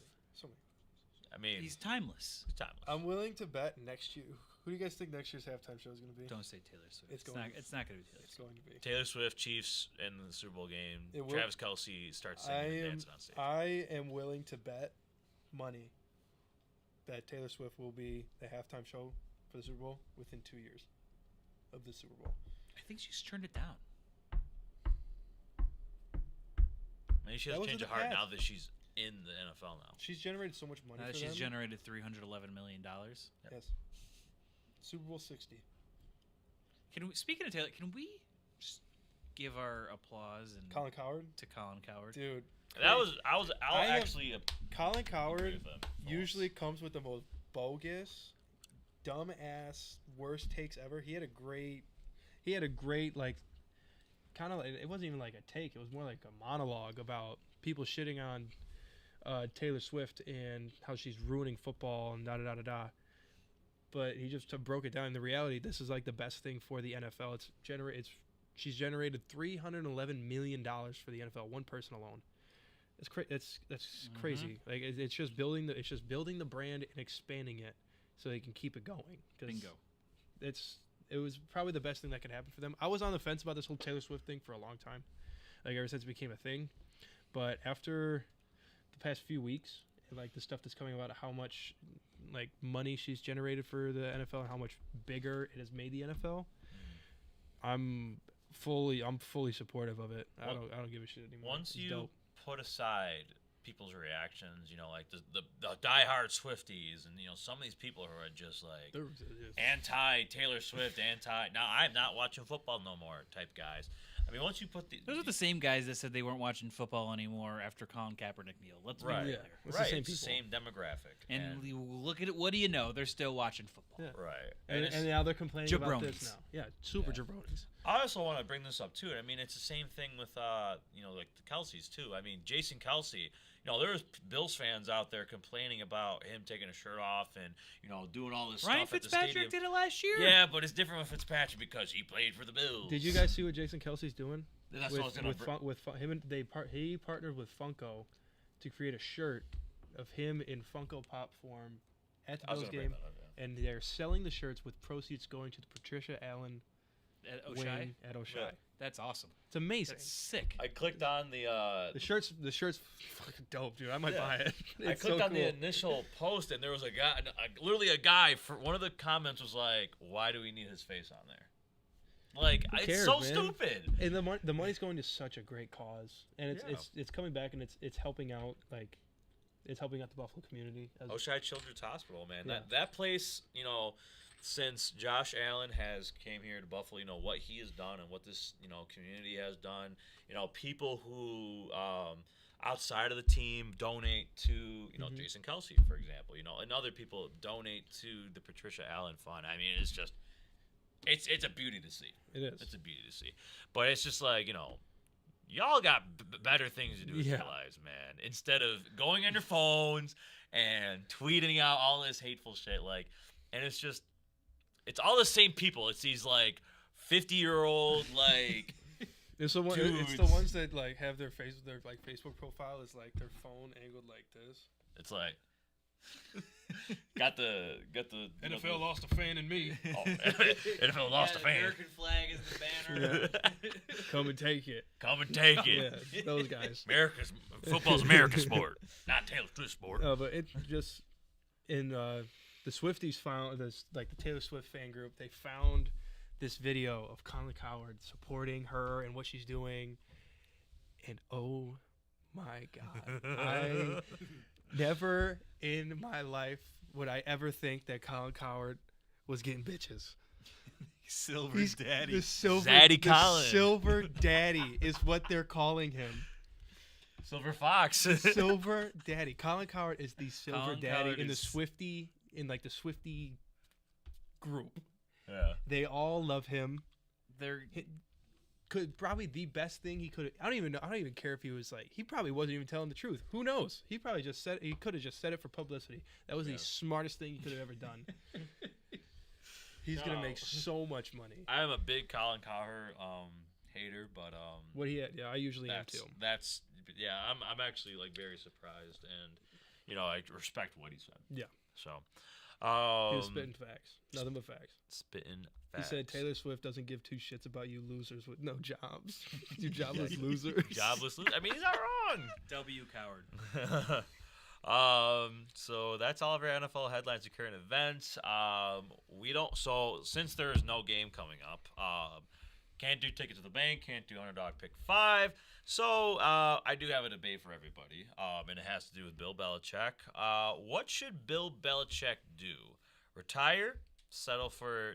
I mean, He's timeless. he's timeless. I'm willing to bet next year. Who do you guys think next year's halftime show is going to be? Don't say Taylor Swift. It's It's going not. to be. It's not gonna be Taylor It's Swift. going to be. Taylor Swift, Chiefs in the Super Bowl game. It will- Travis Kelce starts singing and dancing on stage. I am willing to bet money that Taylor Swift will be the halftime show for the Super Bowl within 2 years of the Super Bowl. I think she's turned it down. Maybe she That has was changed in her the heart now past. that she's in the NFL now. She's generated so much money Now for that she's them. generated $311 million. Yes. Super Bowl 60. Speaking of Taylor, can we just give our applause and Colin Cowherd? to Colin Cowherd? Dude. I'll I am- actually Colin agree Cowherd with them. usually comes with the most bogus, dumb ass, worst takes ever. He had a great like kind of like, it wasn't even like a take, it was more like a monologue about people shitting on Taylor Swift and how she's ruining football and da da da da da. But he just broke it down. In the reality, this is like the best thing for the NFL. She's generated $311 million for the NFL, one person alone. That's crazy. Like it's just building the brand and expanding it so they can keep it going. Bingo. It was probably the best thing that could happen for them. I was on the fence about this whole Taylor Swift thing for a long time, like ever since it became a thing. But after the past few weeks, and like the stuff that's coming about how much like money she's generated for the NFL and how much bigger it has made the NFL, I'm fully supportive of it. I don't give a shit anymore. Once It's you dope. put aside people's reactions, like the diehard Swifties, and some of these people who are just like anti Taylor Swift, now I'm not watching football no more type guys. I mean, once you put Those are the same guys that said they weren't watching football anymore after Colin Kaepernick kneeled. Let's be right, clear. It's right, the same it's the people. same demographic, And you look at it. What do you know? They're still watching football. Yeah. right, And now they're complaining about Jabronis. this now. Yeah, super jabronis. I also want to bring this up too. I mean, it's the same thing with like the Kelce's too. I mean, Jason Kelce. There's Bills fans out there complaining about him taking a shirt off and doing all this Ryan stuff at the Fitzpatrick stadium. did it last year. Yeah, but it's different with Fitzpatrick because he played for the Bills. Did you guys see what Jason Kelsey's doing? That's what I was gonna him and he partnered with Funko to create a shirt of him in Funko Pop form at the I was Bills gonna game. bring that up, and they're selling the shirts with proceeds going to the Patricia Allen At Oshai? wing at Oshai. Yeah. That's awesome. It's amazing. That's sick. I clicked on the The shirts fucking dope, dude. I might Yeah. buy it. I It's clicked so on the cool. initial post, and there was a guy, literally a guy. For one of the comments was like, "Why do we need his face on there?" Like, Who it's cares, so man? stupid. And the money's going to such a great cause, and Yeah. it's coming back, and it's helping out it's helping out the Buffalo community. Oshai Children's Hospital, man. Yeah. That place, since Josh Allen has came here to Buffalo, what he has done and what this community has done. People who outside of the team donate to Jason Kelsey, for example, and other people donate to the Patricia Allen Fund. I mean, it's just it's a beauty to see. It is. It's a beauty to see, but it's just like y'all got better things to do with your lives, man. Instead of going on your phones and tweeting out all this hateful shit, and it's all the same people. It's these 50-year-old It's the dudes. ones that have their Facebook profile is their phone angled like this. It's like got the NFL lost a fan in me. NFL lost a The fan. American flag is the banner. Come and take it. Come and take it. Yeah, those guys. Football's America's sport, not Taylor Swift sport. But it's just in the Swifties found this the Taylor Swift fan group. They found this video of Colin Cowherd supporting her and what she's doing, and oh my God, I never in my life would I ever think that Colin Cowherd was getting bitches. Silver He's Daddy. the silver, Zaddy the Colin. Silver Daddy is what they're calling him. Silver Fox. Silver Daddy. Colin Cowherd is the Silver Colin Daddy Cowherd in the is- Swiftie the Swiftie group. Yeah. They all love him. They're Could probably the best thing he could. I don't even care if he was he probably wasn't even telling the truth. Who knows? He probably he could have just said it for publicity. That was the smartest thing he could have ever done. He's gonna make so much money. I'm a big Colin Cowherd hater, but What he had, yeah, I usually am too. I'm actually very surprised, and I respect what he said. Yeah. So He was spitting facts, nothing but facts. spitting He facts. said Taylor Swift doesn't give two shits about you losers with no jobs. You jobless losers. Jobless loser. I mean, he's not wrong. W Coward. So that's all of our NFL headlines and current events. Since there is no game coming up, can't do Ticket to the Bank, can't do Underdog Pick 5. So I do have a debate for everybody, and it has to do with Bill Belichick. What should Bill Belichick do? Retire, settle for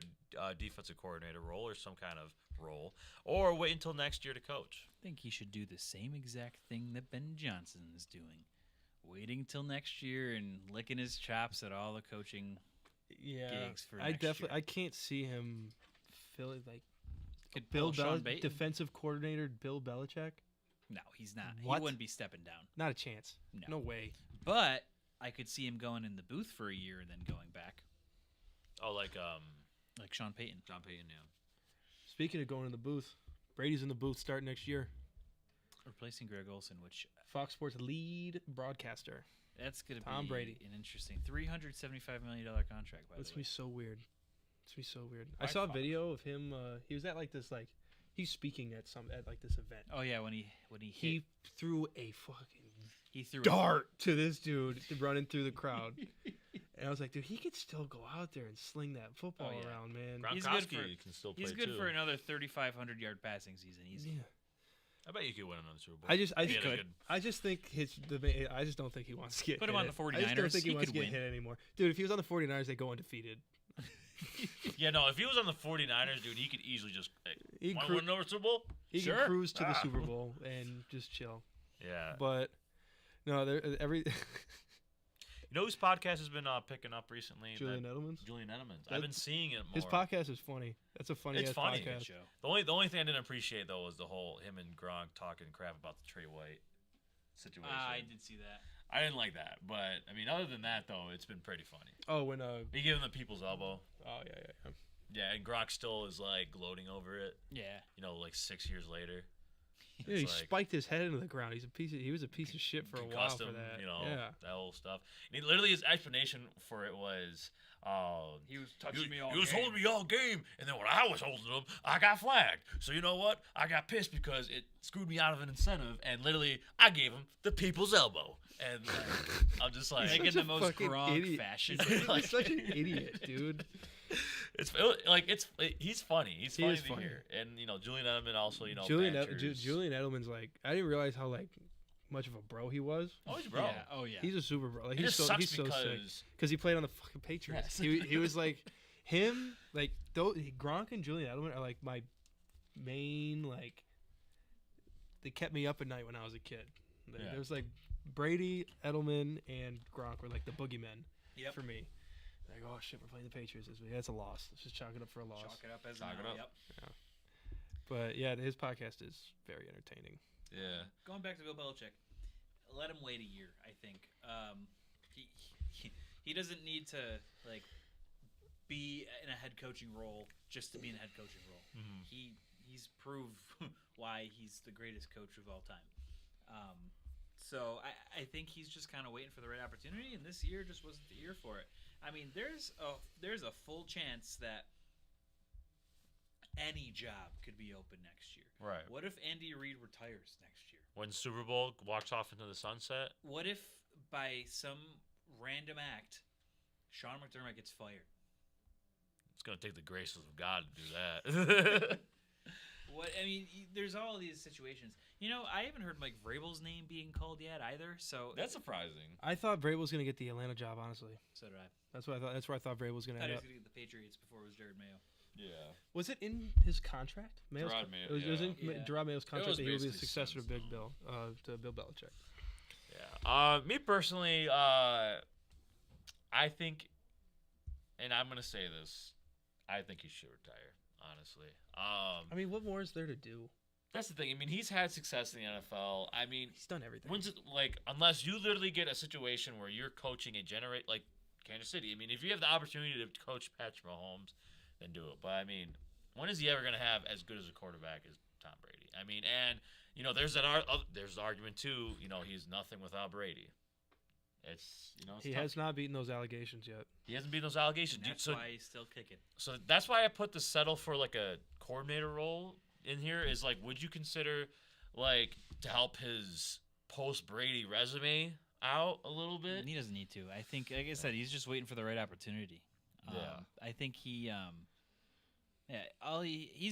defensive coordinator role or some kind of role, or wait until next year to coach? I think he should do the same exact thing that Ben Johnson is doing. Waiting till next year and licking his chops at all the coaching gigs for next year. I can't see him feeling Could Bill pull Sean Belichick, Payton. defensive coordinator Bill Belichick. No, he's not. What? He wouldn't be stepping down. Not a chance. No. No way. But I could see him going in the booth for a year and then going back, Oh, like Sean Payton. John Payton, yeah. Speaking of going in the booth, Brady's in the booth starting next year. Replacing Greg Olson, which Fox Sports lead broadcaster. that's going to be Tom Brady. an interesting $375 million contract, by It's the gonna way. be so weird. It's gonna be so weird. I Why saw a Fox? video of him. He was at this he's speaking at this event. Oh yeah, when he He threw a fucking he threw dart to this dude running through the crowd. And I was like, dude, he could still go out there and sling that football Oh, yeah. around, man. He's good Gronkowski can still play He's good too. for another 3,500 yard passing season. Easy. Yeah. I bet you could win another Super Bowl. I just He had a good- I just think I just don't think he wants to get Put him hit. on the I just don't 49ers, think he he wants to could get win. hit anymore. Dude, if he was on the 49ers, they go undefeated. Yeah, no, if he was on the 49ers, dude, he could easily just He want to cru- win another Super Bowl? He Sure. can cruise to the Ah. Super Bowl and just chill. Yeah. But no, every You know whose podcast has been picking up recently? Julian Edelman's. Julian Edelman's. That- I've been seeing it more. His podcast is funny. That's a funny It's ass funny. podcast. Show. The only thing I didn't appreciate though was the whole him and Gronk talking crap about the Trey White situation. I did see that. I didn't like that, but I mean, other than that though, it's been pretty funny. Oh, when He gave him the people's elbow. oh yeah. Yeah, and Gronk still is gloating over it. Yeah. 6 years later. Yeah, he spiked his head into the ground. He was a piece of shit for a while for that. You know, yeah. that whole stuff. And literally, his explanation for it was, he was touching me all game. He was holding me all game, and then when I was holding him, I got flagged. So you know what? I got pissed because it screwed me out of an incentive, and literally, I gave him the people's elbow. And I'm just like, making the most Gronk fashion. He's such an idiot, dude. He's funny. He's funny to hear. And you know, Julian Edelman also, you know, Julian Edelman's like, I didn't realize how like much of a bro he was. Oh, he's a bro. Yeah. Oh yeah. He's a super bro. Like, he's so sick because he played on the fucking Patriots. Yes. He was like him, like Gronk and Julian Edelman are like my main like. They kept me up at night when I was a kid. There was like Brady, Edelman, and Gronk were like the boogeymen for me. Like, oh shit, we're playing the Patriots this week. That's a loss. Let's just chalk it up for a loss. Chalk it up as Chalk it up. Yep. Yeah. But yeah, his podcast is very entertaining. Yeah. Going back to Bill Belichick, let him wait a year. I think he doesn't need to like be in a head coaching role just to be in a head coaching role. Mm-hmm. He's proved why he's the greatest coach of all time. So I think he's just kind of waiting for the right opportunity, and this year just wasn't the year for it. I mean, there's a full chance that any job could be open next year. Right. What if Andy Reid retires next year? When Super Bowl walks off into the sunset? What if by some random act, Sean McDermott gets fired? It's going to take the graces of God to do that. There's all of these situations. You know, I haven't heard Mike Vrabel's name being called yet either. So that's surprising. I thought Vrabel was going to get the Atlanta job, honestly. So did I. That's what I thought. That's where I thought Vrabel was going to end up. He was going to get the Patriots before it was Jared Mayo. Yeah. Was it in his contract? Gerard Mayo. It was in Gerard Mayo's contract that he would be the basically successor to Bill Belichick. Yeah. Me personally, I think, and I'm going to say this, I think he should retire. Honestly, I mean, what more is there to do? That's the thing. I mean, he's had success in the NFL. I mean, he's done everything. When's it, like, unless you literally get a situation where you're coaching and generate like Kansas City. I mean, if you have the opportunity to coach Patrick Mahomes, then do it. But I mean, when is he ever going to have as good as a quarterback as Tom Brady? I mean, and you know, there's the argument too. You know, he's nothing without Brady. It's he has not beaten those allegations yet. He hasn't beaten those allegations. And that's why he's still kicking. So that's why I put the settle for like a coordinator role in here. Is like, would you consider like to help his post Brady resume out a little bit? He doesn't need to. I think, like I said, he's just waiting for the right opportunity. I think he's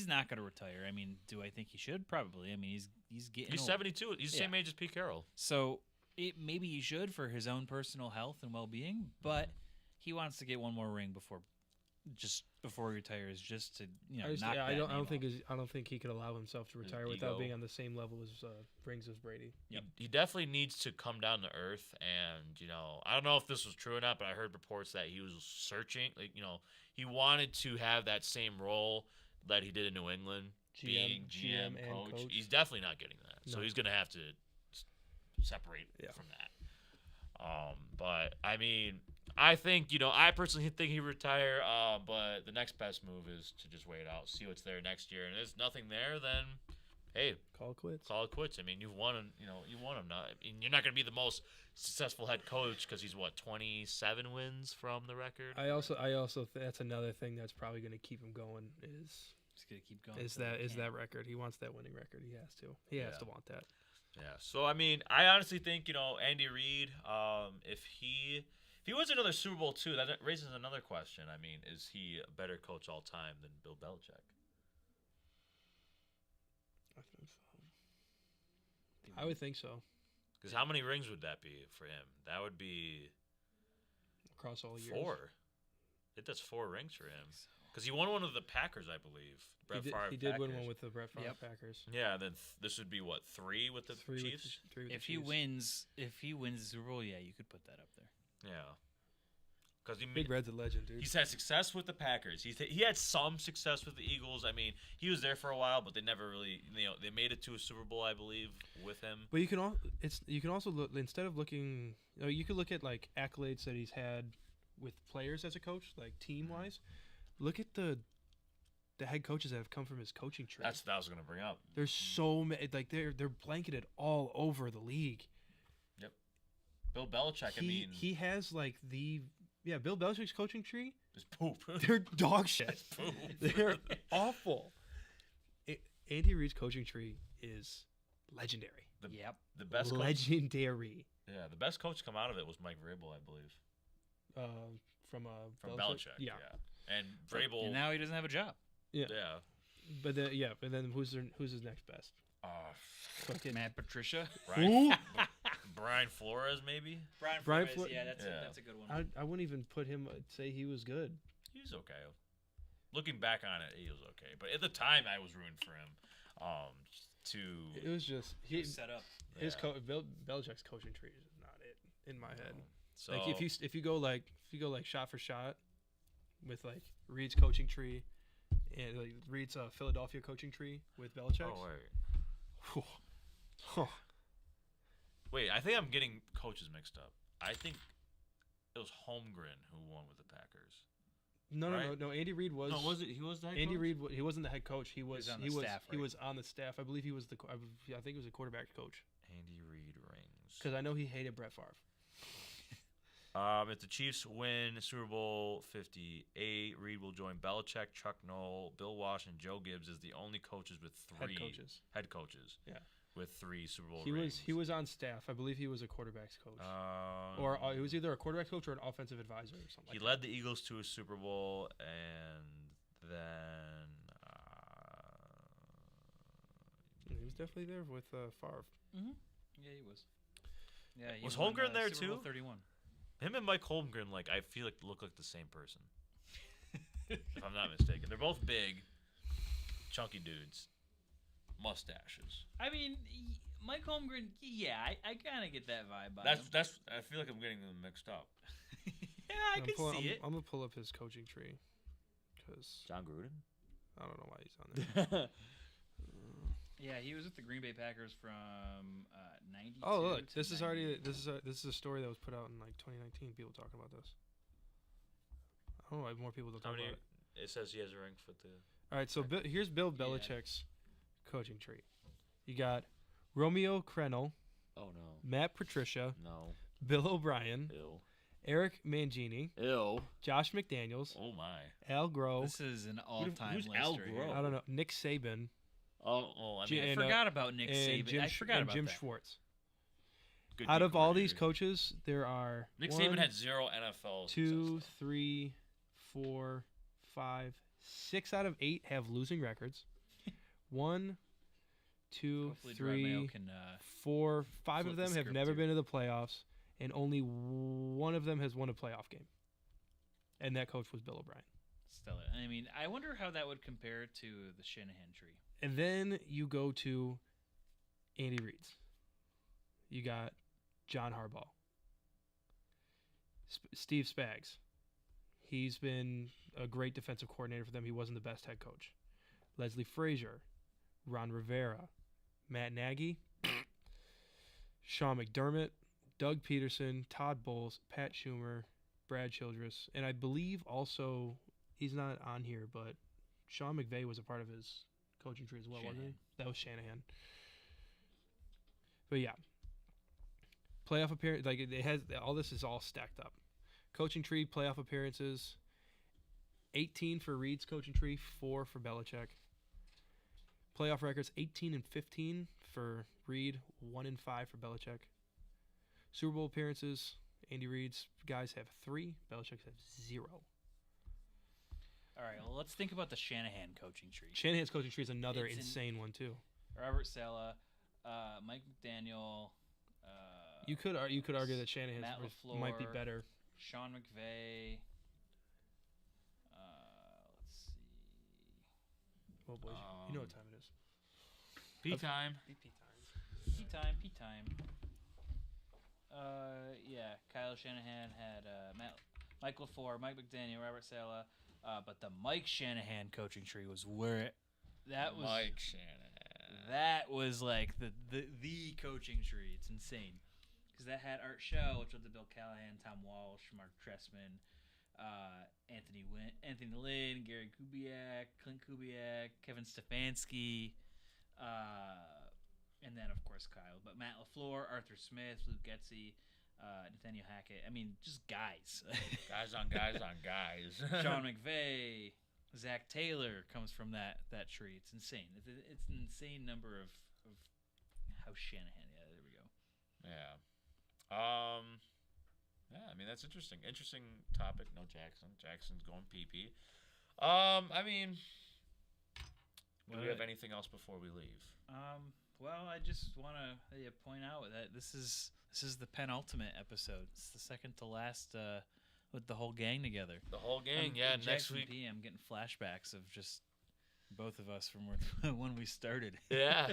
not going to retire. I mean, do I think he should? Probably. I mean, he's getting. He's old. 72. He's the same age as Pete Carroll. So. Maybe he should for his own personal health and well-being, but he wants to get one more ring before he retires, just to I don't think he could allow himself to retire without being on the same level as rings as Brady. Yep. He definitely needs to come down to earth, and I don't know if this was true or not, but I heard reports that he was searching, he wanted to have that same role that he did in New England, being GM and coach. He's definitely not getting that, so he's going to have to separate from that. But I mean, I think I personally think he retire. But the next best move is to just wait out, see what's there next year, and if there's nothing there, then hey, call it quits. Call it quits. I mean, you've won. You won him. I mean, you're not going to be the most successful head coach because he's 27 wins from the record. I also that's another thing that's probably going to keep him going is. He's going to keep going. Is that record? He wants that winning record. He has to. He has to want that. Yeah, so I mean, I honestly think Andy Reid, if he wins another Super Bowl too, that raises another question. I mean, is he a better coach all time than Bill Belichick? I think so. I would think so. Because how many rings would that be for him? That would be across all years. 4. I think that's 4 rings for him. Because he won one with the Packers, I believe. He did win one with the Brett Favre Packers. Yeah, and then this would be 3 with the Chiefs. If he wins the Super Bowl, yeah, you could put that up there. Yeah, because Big Red's a legend, dude. He's had success with the Packers. He had some success with the Eagles. I mean, he was there for a while, but they never really, they made it to a Super Bowl, I believe, with him. But you can also look, instead of looking, you could look at like accolades that he's had with players as a coach, like team wise. Look at the the head coaches that have come from his coaching tree. That's what I was gonna bring up. There's so many, like they're blanketed all over the league. Yep. Bill Belichick. He has like Bill Belichick's coaching tree. It's poop. They're dog shit. It's poop. They're awful. Andy Reid's coaching tree is legendary. The best legendary. The best coach to come out of it was Mike Vrabel, I believe. From Belichick. Yeah. And Vrabel. And now he doesn't have a job. Yeah. Yeah. But then who's his next best? Matt Patricia. Brian Flores, maybe. Brian Flores. That's a good one. I wouldn't even put him. Say he was good. He's okay. Looking back on it, he was okay. But at the time, I was rooting for him. It was just he was set up. His Bill Belichick's coaching tree is not it in my head. So like if you go like shot for shot with like Reid's coaching tree and like Reid's Philadelphia coaching tree with Belichick's. Oh wait. Wait, I think I'm getting coaches mixed up. I think it was Holmgren who won with the Packers. No. Andy Reid was. No, was it? He was the head Andy coach? Reid. He wasn't the head coach. He was on the staff. He right? was on the staff. I believe he was I think he was the quarterback coach. Andy Reid rings. Because I know he hated Brett Favre. If the Chiefs win Super Bowl 58, Reid will join Belichick, Chuck Noll, Bill Walsh, and Joe Gibbs as the only coaches with three head coaches. Yeah. With 3 Super Bowl rings. He was on staff. I believe he was a quarterback's coach. Or he was either a quarterback coach or an offensive advisor or something. He led the Eagles to a Super Bowl, and then he was definitely there with Favre. Mm-hmm. Yeah, he was. Yeah, was Holmgren there Super Bowl too? 31. Him and Mike Holmgren, I feel like look like the same person. If I'm not mistaken, they're both big, chunky dudes. Mustaches. I mean, Mike Holmgren. Yeah, I kind of get that vibe. That's. I feel like I'm getting them mixed up. Yeah, I can see it. I'm gonna pull up his coaching tree, because John Gruden. I don't know why he's on there. Yeah, he was with the Green Bay Packers from '92. Oh, look, this is a story that was put out in 2019. People talking about this. I don't know why more people don't talk about it. It says he has a ring for the. All right, so here's Bill Belichick's coaching tree. You got Romeo Crennel. Oh no. Matt Patricia. No. Bill O'Brien. Ew. Eric Mangini. Ew. Josh McDaniels. Oh my. Al Groh. This is an all-time who's list. Al right Groh? here. I don't know. Nick Saban. Oh, I mean, I forgot about Nick Saban. I forgot about Jim that. Schwartz. good Out of all these coordinator. coaches, there are Nick Saban had 0 NFL. 2, success. 3, 4, 5, 6 out of 8 have losing records. 1, 2, Hopefully Gerard Mayo 3, can, 4, 5 flip of the them have script never here. been to the playoffs, and only one of them has won a playoff game. And that coach was Bill O'Brien. Still, I mean, I wonder how that would compare to the Shanahan tree. And then you go to Andy Reid's. You got John Harbaugh. Steve Spags. He's been a great defensive coordinator for them. He wasn't the best head coach. Leslie Frazier. Ron Rivera. Matt Nagy. Sean McDermott. Doug Peterson. Todd Bowles. Pat Schumer. Brad Childress. And I believe also, he's not on here, but Sean McVay was a part of his coaching tree as well, wasn't he? That was Shanahan. But yeah, playoff appearance, it has all this is all stacked up. Coaching tree, playoff appearances, 18 for Reid's coaching tree, 4 for Belichick. Playoff records, 18-15 for Reid, 1-5 for Belichick. Super Bowl appearances, Andy Reid's guys have 3, Belichick's have 0. All right, well, let's think about the Shanahan coaching tree. Shanahan's coaching tree is another It's insane one too. Robert Saleh, Mike McDaniel. You could argue that Shanahan's Matt might be LaFleur. better. Sean McVay. Let's see. Oh boy, you know what time it is. P time. P time. Yeah, Kyle Shanahan had Mike LaFleur, Mike McDaniel, Robert Saleh. But the Mike Shanahan coaching tree was where that was. Mike Shanahan. That was like the coaching tree. It's insane because that had Art Shell, which was the Bill Callahan, Tom Walsh, Mark Trestman, Anthony Lynn, Gary Kubiak, Clint Kubiak, Kevin Stefanski, and then of course Kyle. But Matt LaFleur, Arthur Smith, Luke Getsy, Nathaniel Hackett. I mean, just guys. Guys on guys on guys. Sean McVay, Zach Taylor comes from that tree. It's insane. It's an insane number of House Shanahan. Yeah, there we go. Yeah. Yeah, I mean, that's interesting. Interesting topic. No Jackson. Jackson's going PP. I mean, do we have anything else before we leave? Well, I just want to point out that this is the penultimate episode. It's the second to last with the whole gang together. The whole gang, yeah. Next week, I'm getting flashbacks of just both of us from when we started. Yeah.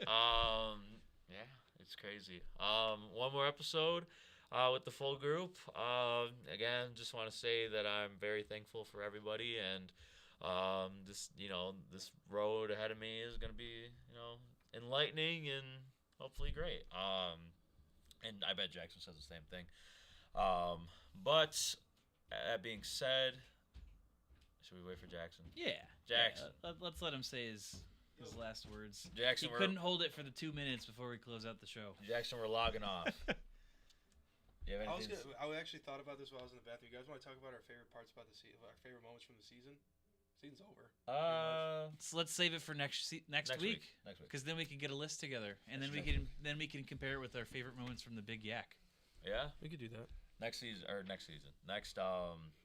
Yeah, it's crazy. One more episode with the full group. Again, just want to say that I'm very thankful for everybody, and this road ahead of me is going to be, enlightening and hopefully great. And I bet Jackson says the same thing. But that being said, should we wait for Jackson? Yeah. Jackson. Yeah, let's let him say his last words. Jackson, he couldn't hold it for the 2 minutes before we close out the show. Jackson, we're logging off. You have anything? I actually thought about this while I was in the bathroom. You guys want to talk about our favorite parts about our favorite moments from the season? Season's over. So let's save it for next week. Next week. Because then we can get a list together, and then we can compare it with our favorite moments from the Big Yak. Yeah, we could do that next season. Next week.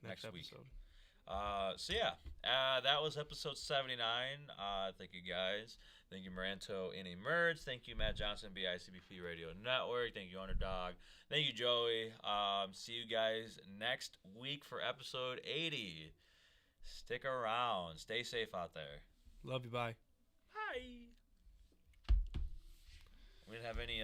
Episode. So yeah, that was episode 79. Thank you guys. Thank you Maranto in Emerge. Thank you Matt Johnson, BICBP Radio Network. Thank you Underdog. Thank you Joey. See you guys next week for episode 80. Stick around. Stay safe out there. Love you. Bye. Bye. We didn't have any